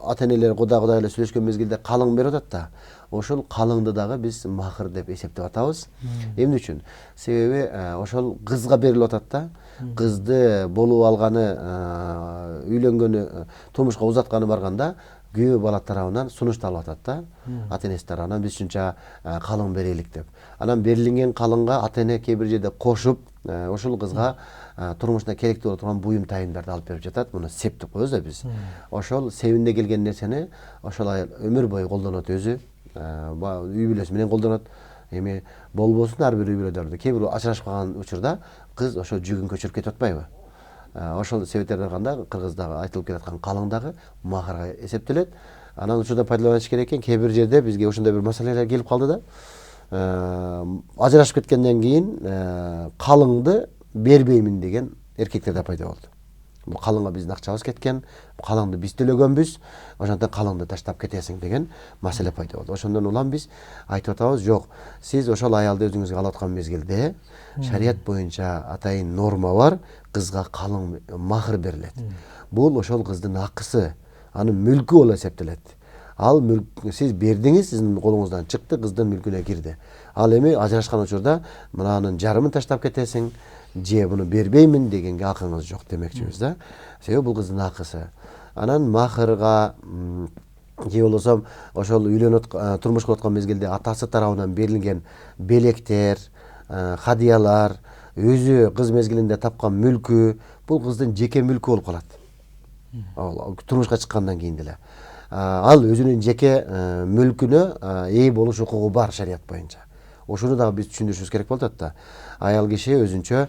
ата-энелер кудай эле сүйлөшкөн мезгилде калың берип атат да. Ошол калыңды дагы биз махыр деп эсептеп атабыз. Эмне үчүн? Себеби ошол кызга берилип атат да. Кызды болуп алганы, үйлөнгөнү, турмушка узатканы барганда күйөө бала тарабынан сунушталып атат да. Ата-энеси тарабынан биз үчүнчө калың берелик деп. Анан берилген калыңга ата-эне кээ бир жерде кошуп, ошол кызга турмушуна керектүү боло турган буюм тайымдарды алып берип жатат. Муну сеп деп коебуз да биз. Ошол себинде келген нерсени ошол айыл өмүр бою колдонот өзү. Үй бүлөсү менен колдонот. Эми болбосун ар бир үй бүлөлөрдө кээ бир ажырашып калган учурда кыз ошол жүгүн көчүрүп кетип атпайбы? Ошол себептерден кандай Кыргыздагы айтылып келаткан калың дагы махырга эсептелет. Анан учурда пайдаланыш керек экен. Кээ бир жерде бизге ошондой бир маселелер келип калды да. Ажырашып кеткенден кийин калыңды бербеймин деген эркектер да пайда болду. Бул калыңга биздин акчабыз кеткен, калыңды биз төлөгөнбүз, ошондон калыңды таштап кетесиң деген маселе пайда болду. Ошондон улам биз айтып атабыз, жок, сиз ошол аялды өзүңүзгө алып аткан мезгилде шарият боюнча атайын норма бар, кызга калың махыр берилет. Бул ошол кыздын акысы, анын мүлкү болуп эсептелет. Ал мүлк сиз бердиңиз, сиздин колуңуздан чыкты, кыздын мүлкүнө кирди. Ал эми ажырашкан учурда мынанын жарымын таштап кетесиң, же буну бербеймин дегенге акыңыз жок демекчибиз да. Себеби бул кыздын акысы. Анан махырга же болбосо ошол үйлөнүп турмуш курып аткан мезгилде атасы тарабынан берилген белектер, хадиялар, өзү кыз мезгилинде тапкан мүлкү, бул кыздын жеке мүлкү болуп калат. Ал турмушка чыккандан кийин деле. Ал өзүнүн жеке мүлкүнө ээ болуш укугу бар шарият боюнча. Ошону дагы биз түшүндүрүшүбүз керек болуп атат да. Аял киши өзүнчө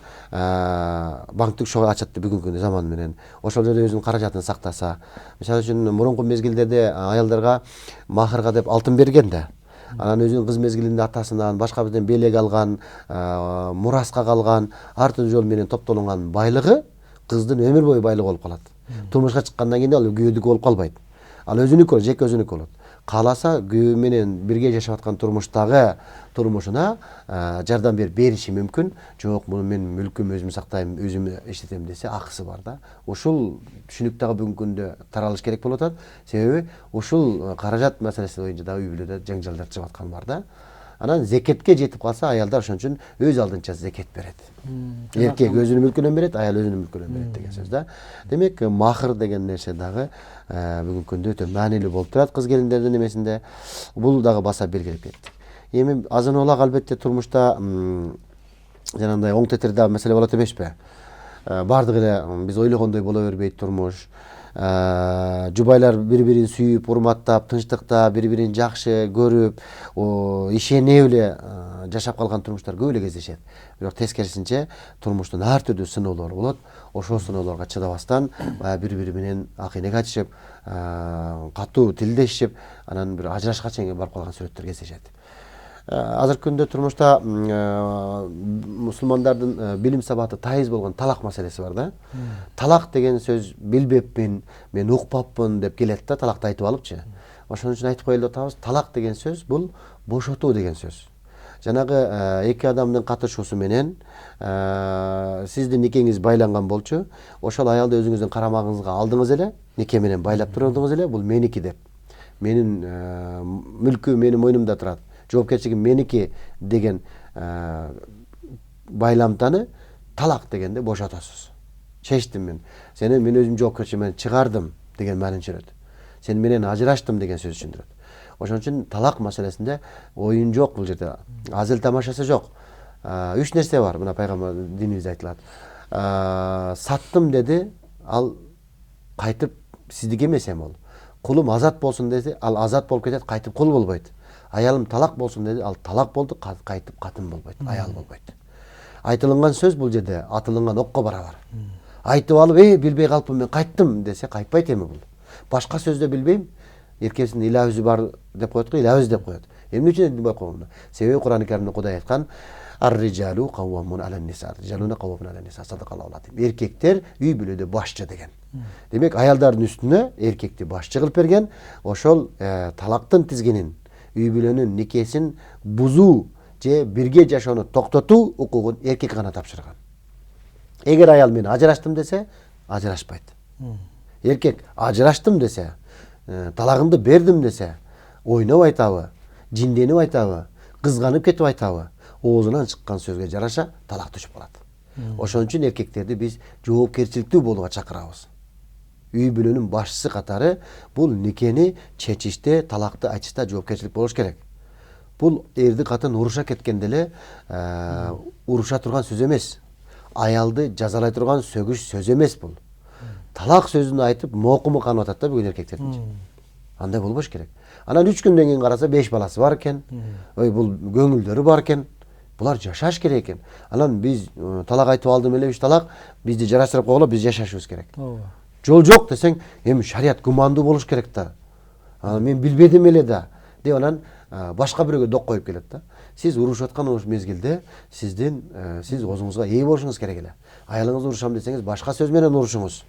банктык шот ачат бүгүнкү заман менен. Ошол жерде өзүнүн каражатын сактаса. Мисалы үчүн мурунку мезгилдерде аялдарга махырга деп алтын берген да. Анан өзүнүн кыз мезгилинде атасынан, башка бирден белек алган, мураска калган, ар түрдүү жол менен топтолунган байлыгы кыздын өмүр бою байлыгы болуп калат. Турмушка чыккандан кийин ал күйөөдүкү болуп калбайт. Ал өзүнүкү, жеке өзүнүкү болот. Кааласа күйөө менен бирге жашап аткан турмуштагы турмушуна жардам бериши мүмкүн. Жок, муну мен мүлкүм өзүм сактайм, өзүм иштетем десе акысы бар да. Ушул түшүнүк дагы бүгүнкү күндө таралыш керек болуп атат. Себеби ушул каражат маселеси боюнча дагы үй бүлөдө жаңжалдар чыгып аткан бар да. Анан зекетке жетип калса, аялдар ошон үчүн өз алдынча зекет берет. Эркек өзүнүн мүлкүнөн берет, аял өзүнүн мүлкүнөн берет деген сөз да. Демек, махыр деген нерсе дагы бүгүнкү күндө өтө маанилүү болуп турат кыз келиндердин немесинде. Бул дагы баса белгилеп кеттик. Эми азын улак албетте турмушта жанагындай оң тетерде маселе болот эмеспи? Бардыгы эле биз ойлогондой боло бербейт турмуш. Жубайлар бири-бирин сүйүп, урматтап, тынчтыкта бири-бирин жакшы көрүп, ишенип эле жашап калган турмуштар көп эле кездешет. Бирок тескерисинче турмуштун ар түрдүү сыноолору болот. Ошол сыноолорго чыдабастан бири-бири менен акыйнек айтышып, катуу тилдешип, анан бир ажырашка чейин барып калган сүрөттөр кездешет. азыркы күндө турмушта мусулмандардын билим сабаты тайыз болгон талак маселеси бар да. Талак деген сөз билбепмин, мен укпапмын деп келет да, талакты айтып алыпчы. Ошон үчүн айтып коелу атабыз, талак деген сөз бул бошотуу деген сөз. Жанагы эки адамдын катышуусу менен сиздин никеңиз байланган болчу, ошол аялды өзүңүздүн карамагыңызга алдыңыз эле, нике менен байлап турдуңуз эле, бул меники деп. Менин мүлкү менин мойнумда турат, жоопкерчилиги меники деген байламтаны талак дегенде бошотосуз. Чечтим мен. Сени мен өзүм жоопкерчилигимден чыгардым деген маанини түшүнөт. Сен менен ажыраштым деген сөз түшүндүрөт. Ошон үчүн талак маселесинде оюн жок бул жерде. Азыл тамашасы жок. Үч нерсе бар, мына пайгамбар динибизде айтылат. Саттым деди, ал кайтып сиздики эмес эми ол. Кулум азат болсун деди, ал азат болуп кетет, кайтып кул болбойт. Аялым талак болсун деди, ал талак болду, кайтып катын болбойт, аял болбойт. Айтылган сөз бул жерде атылган окко барабар. Айтып алып, билбей калыпмын, мен кайттым десе кайтпайт эми бул. Башка сөздө билбейм, эркебиздин илабүзү бар деп коет го, илабүз деп коет. Эмне үчүн деп койгон? Себеби Кур'ан-ы Каримде Кудай айткан: "Ар-риджалу каввамун алан-ниса", риджалуна каввамун алан-ниса, садакаллаху алазим. Эркектер үй бүлөдө башчы деген. Демек аялдардын үстүнө эркекти башчы кылып берген, ошол талактын тизгинин, үй бүлөнүн никесин бузуу же бирге жашоону токтотуу укугун эркек гана тапшырган. Эгер аял мен ажыраштым десе, ажырашпайт. Эркек ажыраштым десе, талагымды бердим десе, ойноп айтабы, жинденип айтабы, кызганып кетип айтабы, оозунан чыккан сөзгө жараша талак түшүп калат. Ошон үчүн эркектерди биз жоопкерчиликтүү болууга чакырабыз. Үй бүлөнүн башчысы катары бул никени чечиште, талакты айтышта жоопкерчилик болуш керек. Бул эрди катын уруша кеткенде эле уруша турган сөз эмес. Аялды жазалай турган сөгүш сөз эмес бул. Талак сөзүн айтып мокуму канып атат да бүгүн эркектердин. Андай болбош керек. Анан 3 күндөн кийин караса 5 баласы бар экен. Ой, бул көңүлдөрү бар экен. Булар жашаш керек экен. Анан биз талак айтып алдым эле 3 талак, бизди жараштырып койгула, биз жашашыбыз керек. Жол жок десең, эми шарият гумандуу болуш керек да. Мен билбедим эле да, деп анан башка бирөөгө док коюп келет да. Сиз урушуп аткан мезгилде сиз өзүңүзгө ээ болушуңуз керек эле. Аялыңызды урушам десеңиз, башка сөз менен урушуңуз.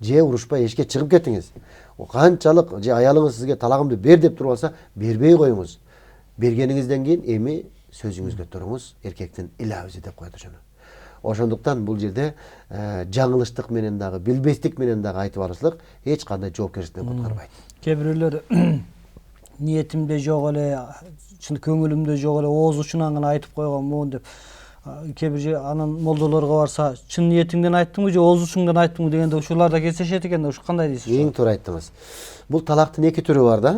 Же урушпай эшикке чыгып кетиңиз. Канчалык же аялыңыз сизге талагымды бер деп туруп алса, бербей коюңуз. Бергениңизден кийин эми сөзүңүзгө туруңуз, эркектин илабүзү деп коет ошону. Ошондуктан бул жерде жаңылыштык менен дагы, билбестик менен дагы айтып алышлык эч кандай жоопкерчиликтен куткарбайт. Кээ бирөөлөр ниетимде жок эле, чын көңүлүмдө жок эле, ооз учунан гана айтып койгонмун деп. Кээ бир анан молдолорго барса, чын ниетиңден айттыңбы же ооз учуңдан айттыңбы дегенде ушулар да кездешет экен да, ушу кандай дейсиз? Эң туура айттыңыз. Бул талактын эки түрү бар да.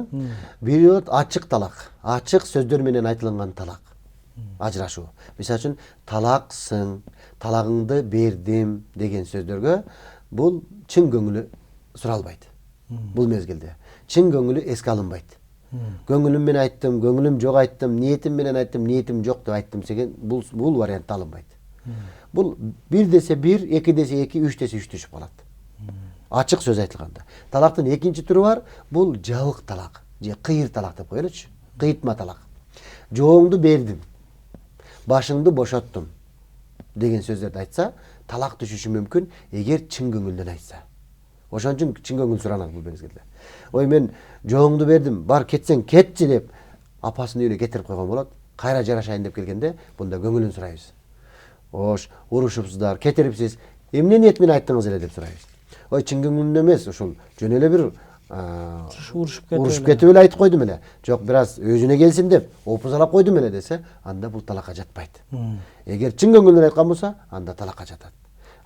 Бирөө ачык талак, ачык сөздөр менен айтылган талак. Ажырашуу. Мисалы үчүн талаксың, талагыңды бердим деген сөздөргө бул чын көңүлү суралбайт. Бул мезгилде чын көңүлү эске алынбайт. Көңүлүм менен айттым, көңүлүм жок айттым, ниетим менен айттым, ниетим жок деп айттым деген бул вариантта алынбайт. Бул 1 десе 1, 2 десе 2, 3 десе 3 түшүп калат. Ачык сөз айтылганда. Талактын экинчи түрү бар, бул жабык талак же кыйыр талак деп коелучу. Кыйытма талак. Жооңду бердим, башыңды бошоттум деген сөздөрдү айтса, талак түшүшү мүмкүн эгер чын көңүлдөн айтса. Ошон үчүн чын көңүл суранат бул мезгилде. Ой, мен жооңду бердим, бар кетсең кетчи деп апасынын үйүнө кетирип койгон болот. Кайра жарашайын деп келгенде, бунда көңүлүн сурайбыз. Ош, урушупсуздар, кетирипсиз, эмне ниет менен айттыңыз эле деп сурайбыз. Ой, чын көңүлүн эмес, ушул жөн эле бир урушуп кетип эле айтып койдум эле. Жок, бир аз өзүнө келсин деп опузалап койдум эле десе, анда бул талакка жатпайт. Эгер чын көңүлдөн айткан болсо, анда талакка жатат.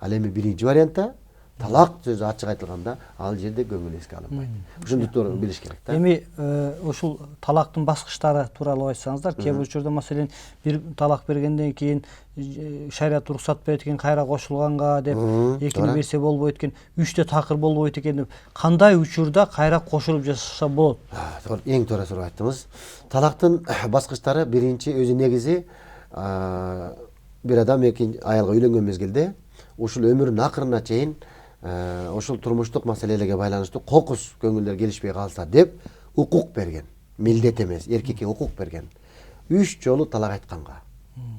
Ал эми биринчи вариантта талак сөзү ачык айтылганда, ал жерде көңүл эске алынбайт. Ушуну туура билиш керек да. Эми ушул талактын баскычтары тууралуу айтсаңыздар, кээ бир учурда маселен бир талак бергенден кийин шарият уруксат берет экен кайра кошулганга деп, экини берсе болбойт экен, 3 такыр болбойт экен деп, кандай учурда кайра кошулуп жашаса болот? Эң туура суроо айттыңыз. Талактын баскычтары биринчи өзү негизи бир адам экинчи аялга үйлөнгөн мезгилде ушул өмүрүнүн акырына чейин ошол турмуштук маселелерге байланыштуу кокус көңүлдөр келишпей калса деп укук берген. Милдет эмес, эркекке укук берген. 3 жолу талак айтканга.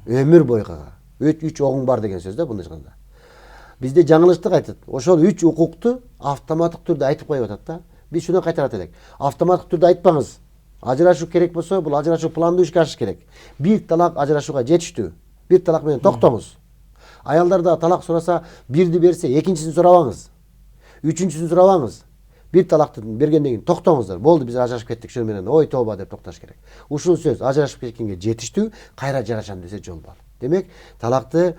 Өмүр бойга. 3 огуң бар деген сөз да бундай айтканда. Бизде жаңылыштык айтат. Ошол 3 укукту автоматтык түрдө айтып коюп атат да. Биз шуну кайтарат элек. Автоматтык түрдө айтпаңыз. Ажырашуу керек болсо, бул ажырашуу пландуу ишке ашыш керек. Бир талак ажырашууга жетиштүү. Бир талак менен токтоңуз. Аялдарда талак сураса, бирди берсе, экинчисин сурабаңыз. Үчүнчүсүн сурабаңыз. Бир талакты бергенден кийин токтоңуздар. Болду, биз ажырашып кеттик, шуну менен ой тоба деп токтош керек. Ушул сөз ажырашып кеткенге жетиштүү, кайра жарашам десе жол бар. Демек, талакты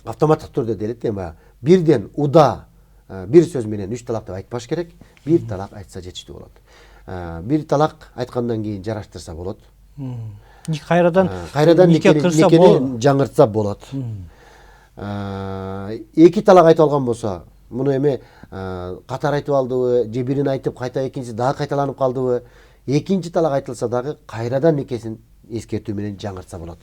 автоматтык түрдө делет, эми бирден уда бир сөз менен 3 талак деп айтпаш керек. Бир талак айтса жетиштүү болот. Бир талак айткандан кийин жараштырса болот. Кайрадан никени жаңыртса болот. 2 талак айтып алган болсо, муну эми катар айтып алдыбы, же бирин айтып кайта экинчиси дагы кайталанып калдыбы, экинчи талак айтылса дагы кайрадан никесин эскертүү менен жаңыртса болот.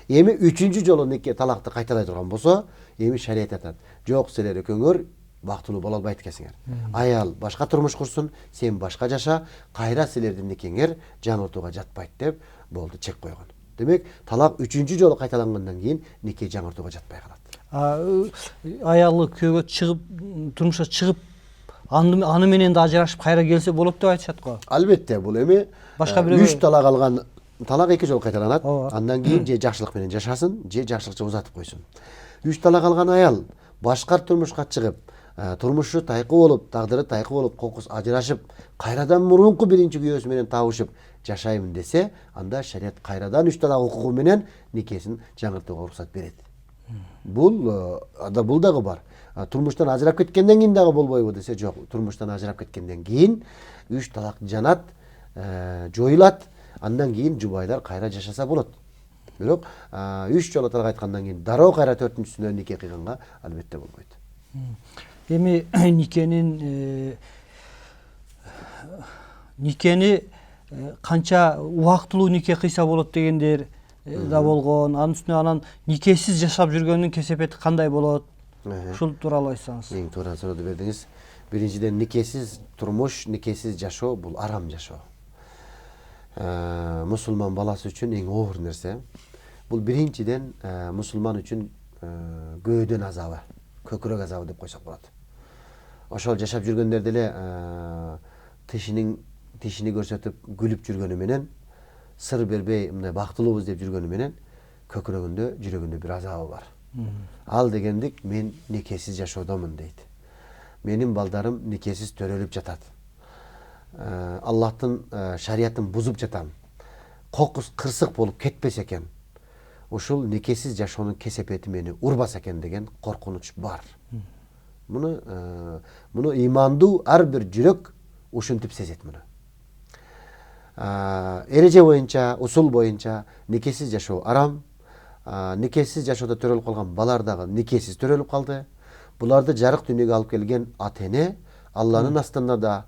Эми 3-чү жолу нике талакты кайталай турган болсо, эми шарият айтат. Жок, силер экөөңөр бактылуу боло албайт экенсиңер. Аял башка турмуш курсун, сен башка жаша, кайра силердин никеңер жаңыртууга жатпайт деп болду, чек койгон. Демек, талак 3-чү жолу кайталангандан кийин нике жаңыртууга жатпай калат. Аялы күйөөгө чыгып, турмушка чыгып, аны менен да ажырашып кайра келсе болот деп айтышат го. Албетте, бул эми Башка бирөө 3 талак алган талак 2 жолу кайталанат. Андан кийин же жакшылык менен жашасын, же жакшылыкча узатып койсун. 3 талак алган аял башка турмушка чыгып, турмушу тайкы болуп, тагдыры тайкы болуп, кокус ажырашып, кайрадан мурунку биринчи күйөөсү менен табышып жашайм десе, анда шарият кайрадан 3 талак укугу менен никесин жаңыртууга уруксат берет. Бул дагы бар. Турмуштан ажырап кеткенден кийин дагы болбойбу десе, жок. Турмуштан ажырап кеткенден кийин 3 талак жанат, жоюлат. Андан кийин жубайлар кайра жашаса болот. Бирок 3 жолу талак айткандан кийин дароо кайра 4-сүнө нике кыйганга албетте болбойт. Эми никени канча убактылуу нике кыйса болот дегендер да болгон. Анын үстүнө анан никесиз жашап жүргөндүн кесепети кандай болот? Ушул тууралуу айтсаңыз. Эң туура суроону бердиңиз. Биринчиден, никесиз турмуш, никесиз жашоо бул арам жашоо. Мусулман баласы үчүн эң оор нерсе. Бул биринчиден мусулман үчүн көөдөн азабы, көкүрөк азабы деп койсок болот. Ошол жашап жүргөндөрдө эле тишини көрсөтүп күлүп жүргөнү менен, сыр бербей мындай бактылуубуз деп жүргөнү менен көкүрөгүндө, жүрөгүндө бир азабы бар. Ал дегендик мен никесиз жашоодомун дейт. Менин балдарым никесиз төрөлүп жатат. Аллахтын шариятын бузуп жатам. Кокус кырсык болуп кетпесе экен. Ушул никесиз жашоонун кесепети мени урбаса экен деген коркунуч бар. Муну имандуу ар бир жүрөк ушинтип сезет муну. Эреже боюнча, усул боюнча никесиз жашоо арам. Никесиз жашоодо төрөлүп калган балар дагы никесиз төрөлүп калды. Буларды жарык дүйнөгө алып келген ата-эне Алланын астында да,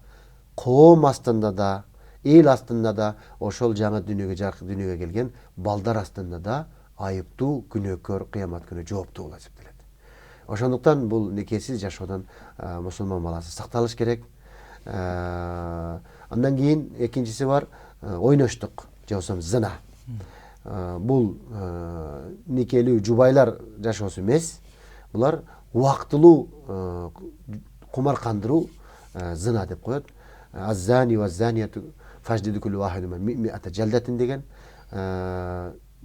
коом астында да, эл астында да, ошол жаңы дүйнөгө, жарык дүйнөгө келген балдар астында да айыптуу, күнөөкөр, кыямат күнү жооптуу болуп эсептелет. Ошондуктан бул никесиз жашоодон мусулман баласы сакталыш керек. Андан кийин экинчиси бар, ойноштук, же болбосо зына. Бул никелүү жубайлар жашоосу эмес. Булар убактылуу кумар кандыруу зына деп коет. Аз-зани ваз-занияту фажлиду куллу вахидин ми'ата жалдатин деген.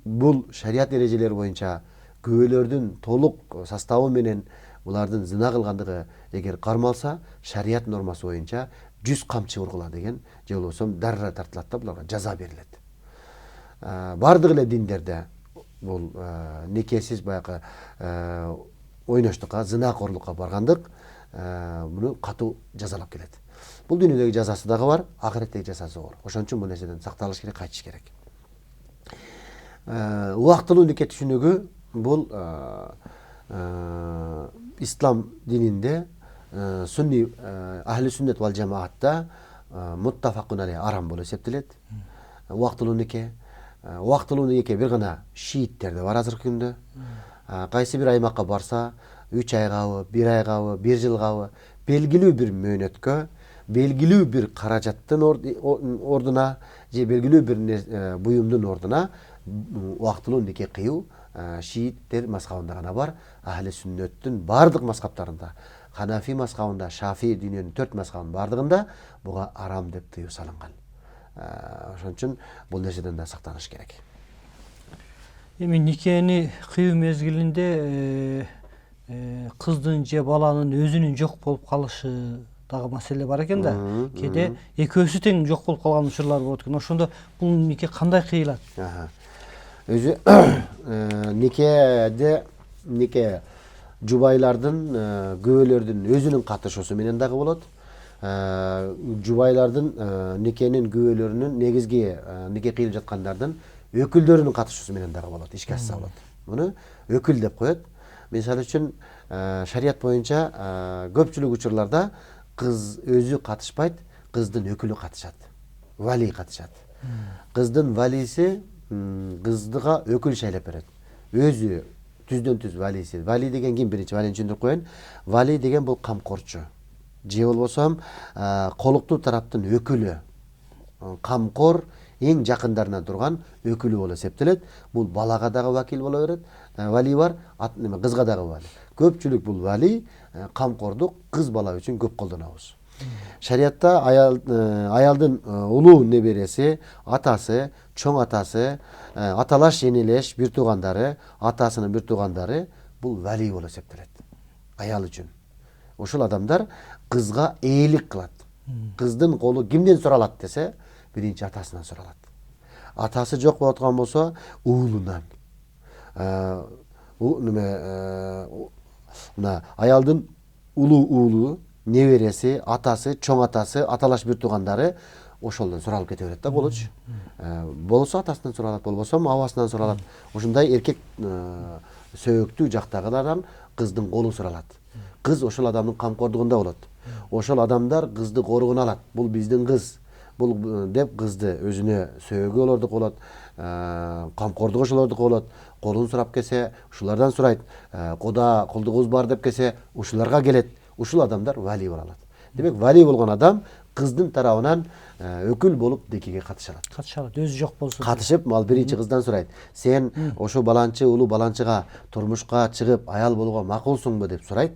Бул шарият эрежелери боюнча күбөлөрдүн толук составы менен булардын зына кылгандыгы эгер кармалса, шарият нормасы боюнча 100 камчы ургула деген, же болбосо дарра тартылат да буларга жаза берилет. Бардык эле диндерде бул никесиз баягы ойноштукка, зынакорлукка баргандык муну катуу жазалап келет. Бул дүйнөдөгү жазасы дагы бар, ахиреттеги жазасы оор. Ошон үчүн бул нерседен сакталыш керек, кайтыш керек. Убактылуу нике түшүнүгү бул ислам дининде сунни ахли сүннет вал жамаатта муттафакун алейх арам болуп эсептелет. Убактылуу нике бир гана шииттерде бар азыркы күндө. Кайсы бир аймакка барса 3 айгабы, 1 айгабы, 1 жылгабы белгилүү бир мөөнөткө belgilүү bir каражаттын ордуна же белгилүү bir буюмдун ордуна убактылуу нике кыюу шииттер мазхабында гана бар. Ахли сүннөттүн бардык мазхабтарында, Ханафи мазхабында, Шафи дүйнөнүн 4 мазхабынын бардыгында буга арам деп тыюу салынган. Ошон үчүн бул нерседен да сактаныш керек. Эми никени кыюу мезгилинде кыздын же баланын өзүнүн жок болуп калышы дагы маселе бар экен да. Кээде экөөсү тең жок болуп калган учурлар болот экен. Ошондо бул нике кандай кыйылат? Өзү нике жубайлардын, күбөлөрдүн өзүнүн катышуусу менен дагы болот. Жубайлардын никенин күбөлөрүнүн негизги нике кыйылып жаткандардын өкүлдөрүнүн катышуусу менен дагы болот, ишке ашса болот. Муну өкүл деп коет. Мисалы үчүн шарият боюнча көпчүлүк учурларда кыз өзү катышпайт, кыздын өкүлү катышат. Вали катышат. Кыздын валиси кыздыга өкүл шайлап берет. Өзү түздөн түз валиси. Вали деген ким? Биринчи валини түшүндүрүп коеюн. Вали деген бул камкорчу. Же болбосо колуктуу тараптын өкүлү. Камкор эң жакындарынан турган өкүлү болуп эсептелет. Бул балага дагы вакил боло берет. Вали бар, кызга дагы вали. Көпчүлүк бул вали камкордук кыз бала үчүн көп колдонобуз. Шариятта аялдын улуу небереси, атасы, чоң атасы, аталаш энелеш бир туугандары, атасынын бир туугандары бул вали болуп эсептелет аял үчүн. Ошол адамдар кызга ээлик кылат. Кыздын колу кимден суралат десе, биринчи атасынан суралат. Атасы жок болуп аткан болсо, уулунан. Аялдын улуу уулу, небереси, атасы, чоң атасы, аталаш бир туугандары ошолдон суралып кете берет да болчу. Болсо атасынан суралат, болбосо абасынан суралат. Ошондой эркек сөйөктүү жактагылардан кыздын колу суралат. Кыз ошол адамдын камкордугунда болот. Ошол адамдар кызды коругуна алат. Бул биздин кыз. Бул деп кызды өзүнө сөөгү олордук болот. Камкордук ошолордук болот. Колун сурап келсе, ушулардан сурайт. Кода, колдугубуз бар деп келсе, ушуларга келет. Ушул адамдар вали боло алат. Демек, вали болгон адам кыздын тарабынан өкүл болуп никеге катыша алат. Катыша алат, өзү жок болсо. Катышып, ал биринчи кыздан сурайт. Сен ошо баланчы, улуу баланчыга турмушка чыгып, аял болууга макулсуңбу деп сурайт.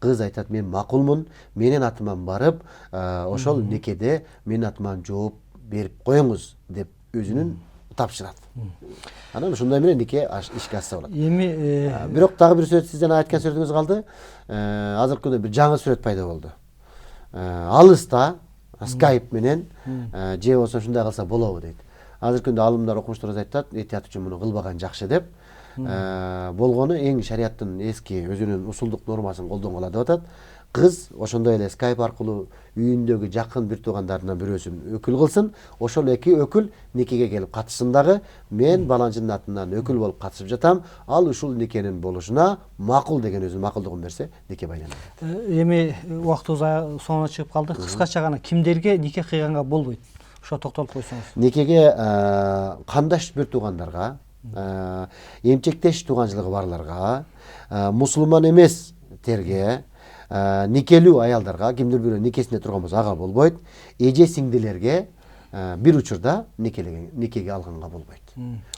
Кыз айтат, мен макулмун, менин атыман барып, ошол никеде менин атыман жооп берип коюңуз деп өзүнүн тапшырат. Анан ушундай менен нике ишке ашса болот. Эми бирок дагы бир сүрөт, сизден айткан сүрөтүңүз калды. Азыркы күндө бир жаңы сүрөт пайда болду. Алыста Skype менен же болсо ушундай кылса болобу дейт. Азыркы күндө алымдар, окумуштар айтат, этият үчүн муну кылбаган жакшы деп. Болгону эң шарияттын эски өзүнүн усулдук нормасын колдонгула деп атат. Кыз ошондой эле Skype аркылуу үйүндөгү жакын бир туугандарынан бирөөсүн өкүл кылсын, ошол эки өкүл никеге келип катышсын дагы, мен баланчынын атынан өкүл болуп катышып жатам, ал ушул никенин болушуна макул деген өзүнүн макулдугун берсе, нике байланат. Эми убактыбыз соңуна чыгып калды. Кыскача гана кимдерге нике кыйганга болбойт? Ошо токтолуп койсоңуз. Никеге кандаш бир туугандарга, эмчектеш тууганчылыгы барларга, мусулман эместерге, никелүү аялдарга, кимдир бирөө никесинде турган болсо ага болбойт. Эже сиңдилерге бир учурда никеге алганга болбойт.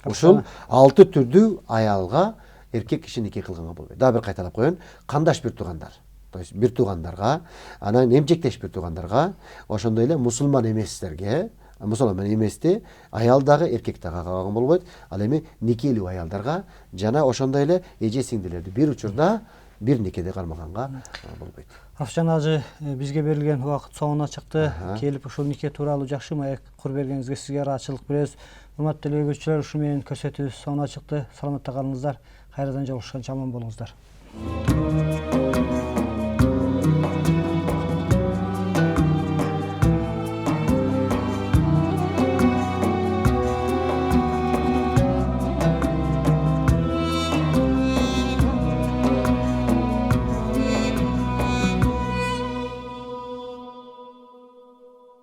Ушул 6 түрдүү аялга эркек киши нике кылганга болбойт. Дагы бир кайталап коеюн. Кандаш бир туугандар, то есть бир туугандарга, анан эмчектеш бир туугандарга, ошондой эле мусулман эместерге, мусулман эмести аял дагы эркек дагы алган болбойт. Ал эми никелүү аялдарга жана ошондой эле эже сиңдилерди бир учурда бир никеде кармаганга болбойт. Рафжан ажы, бизге берилген убакыт соңуна чыкты. Келип ушул нике тууралуу жакшы маек кур бергениңизге сизге ыраазычылык беребиз. Урматтуу телекөрүүчүлөр, ушу менен көрсөтүүбүз соңуна чыкты. Саламатта калыңыздар. Кайрадан жолугушканча аман болуңуздар.